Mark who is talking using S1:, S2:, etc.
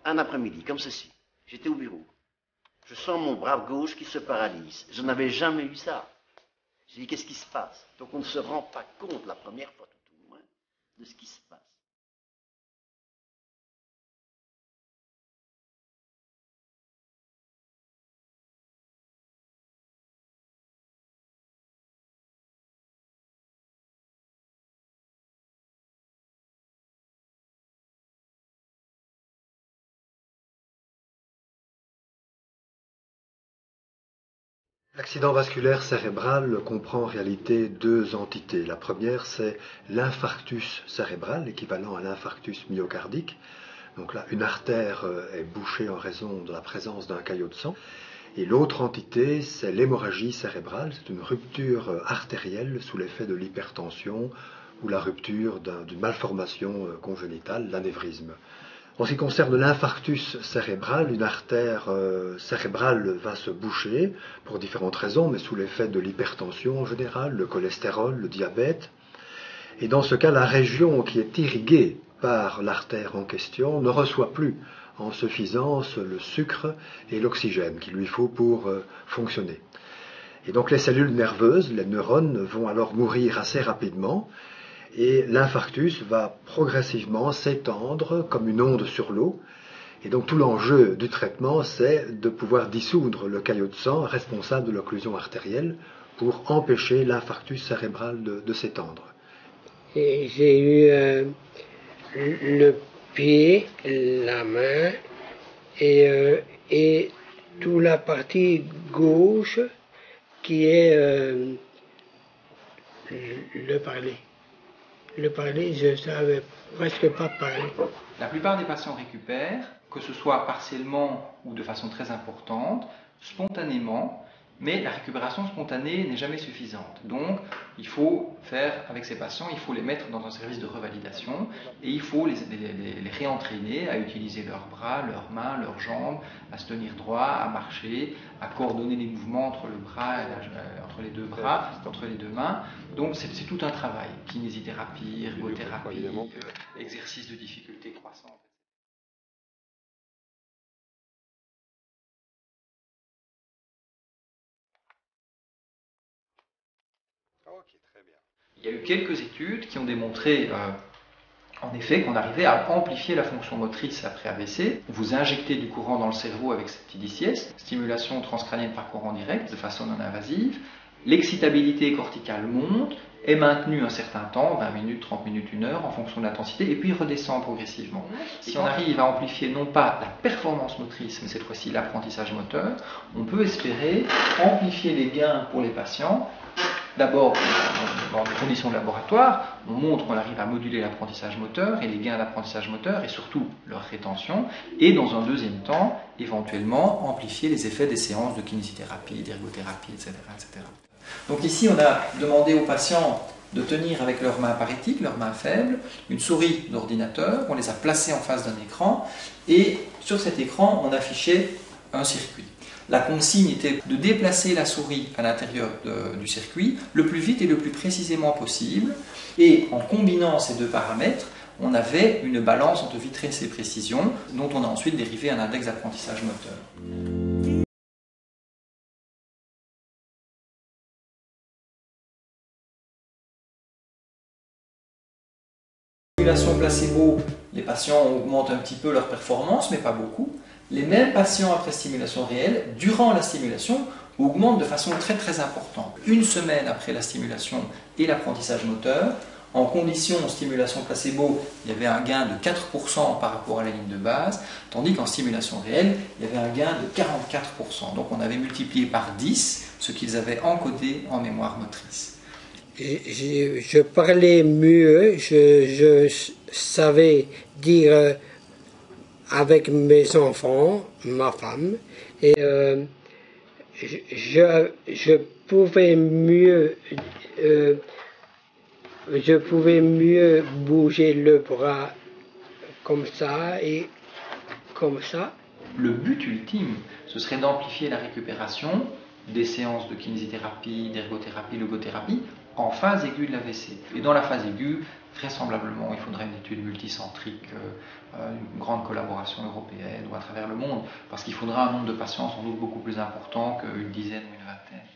S1: un après-midi, comme ceci. J'étais au bureau. Je sens mon bras gauche qui se paralyse. Je n'avais jamais eu ça. J'ai dit, qu'est-ce qui se passe? Donc on ne se rend pas compte la première fois, tout au moins, de ce qui se passe.
S2: L'accident vasculaire cérébral comprend en réalité deux entités. La première, c'est l'infarctus cérébral, l'équivalent à l'infarctus myocardique. Donc là, une artère est bouchée en raison de la présence d'un caillot de sang. Et l'autre entité, c'est l'hémorragie cérébrale. C'est une rupture artérielle sous l'effet de l'hypertension ou la rupture d'une malformation congénitale, l'anévrisme. En ce qui concerne l'infarctus cérébral, une artère cérébrale va se boucher pour différentes raisons, mais sous l'effet de l'hypertension en général, le cholestérol, le diabète. Et dans ce cas, la région qui est irriguée par l'artère en question ne reçoit plus en suffisance le sucre et l'oxygène qu'il lui faut pour fonctionner. Et donc les cellules nerveuses, les neurones, vont alors mourir assez rapidement. Et l'infarctus va progressivement s'étendre comme une onde sur l'eau. Et donc tout l'enjeu du traitement, c'est de pouvoir dissoudre le caillot de sang responsable de l'occlusion artérielle pour empêcher l'infarctus cérébral de s'étendre.
S3: J'ai eu le pied, la main et toute la partie gauche qui est le parler. Le parler, je ne savais presque pas parler.
S4: La plupart des patients récupèrent, que ce soit partiellement ou de façon très importante, spontanément, mais la récupération spontanée n'est jamais suffisante. Donc, il faut faire avec ces patients, il faut les mettre dans un service de revalidation et il faut les réentraîner à utiliser leurs bras, leurs mains, leurs jambes, à se tenir droit, à marcher, à coordonner les mouvements entre le bras, entre les deux bras, entre les deux mains. Donc, c'est tout un travail. Kinésithérapie, ergothérapie, exercice de difficulté croissante.
S2: Ok, très bien.
S4: Il y a eu quelques études qui ont démontré en effet qu'on arrivait à amplifier la fonction motrice après AVC. Vous injectez du courant dans le cerveau avec cette petite DCS, stimulation transcrânienne par courant direct de façon non invasive. L'excitabilité corticale monte, est maintenue un certain temps, 20 minutes, 30 minutes, 1 heure, en fonction de l'intensité, et puis redescend progressivement. Si on arrive à amplifier non pas la performance motrice, mais cette fois-ci l'apprentissage moteur, on peut espérer amplifier les gains pour les patients. D'abord, dans des conditions de laboratoire, on montre qu'on arrive à moduler l'apprentissage moteur et les gains d'apprentissage moteur et surtout leur rétention. Et dans un deuxième temps, éventuellement, amplifier les effets des séances de kinésithérapie, d'ergothérapie, etc., etc. Donc ici, on a demandé aux patients de tenir avec leurs mains parétiques, leurs mains faibles, une souris d'ordinateur. On les a placées en face d'un écran et sur cet écran, on affichait un circuit. La consigne était de déplacer la souris à l'intérieur du circuit le plus vite et le plus précisément possible. Et en combinant ces deux paramètres, on avait une balance entre vitesse et précision, dont on a ensuite dérivé un index d'apprentissage moteur. Stimulation placebo, les patients augmentent un petit peu leur performance, mais pas beaucoup. Les mêmes patients après stimulation réelle, durant la stimulation, augmentent de façon très très importante. Une semaine après la stimulation et l'apprentissage moteur, en condition de stimulation placebo, il y avait un gain de 4% par rapport à la ligne de base, tandis qu'en stimulation réelle, il y avait un gain de 44%. Donc on avait multiplié par 10 ce qu'ils avaient encodé en mémoire motrice.
S3: Je parlais mieux, je savais dire avec mes enfants, ma femme, et je pouvais mieux bouger le bras comme ça et comme ça.
S4: Le but ultime, ce serait d'amplifier la récupération des séances de kinésithérapie, d'ergothérapie, logothérapie, en phase aiguë de l'AVC. Et dans la phase aiguë, vraisemblablement, il faudrait une étude multicentrique, une grande collaboration européenne ou à travers le monde, parce qu'il faudra un nombre de patients sans doute beaucoup plus important qu'une dizaine ou une vingtaine.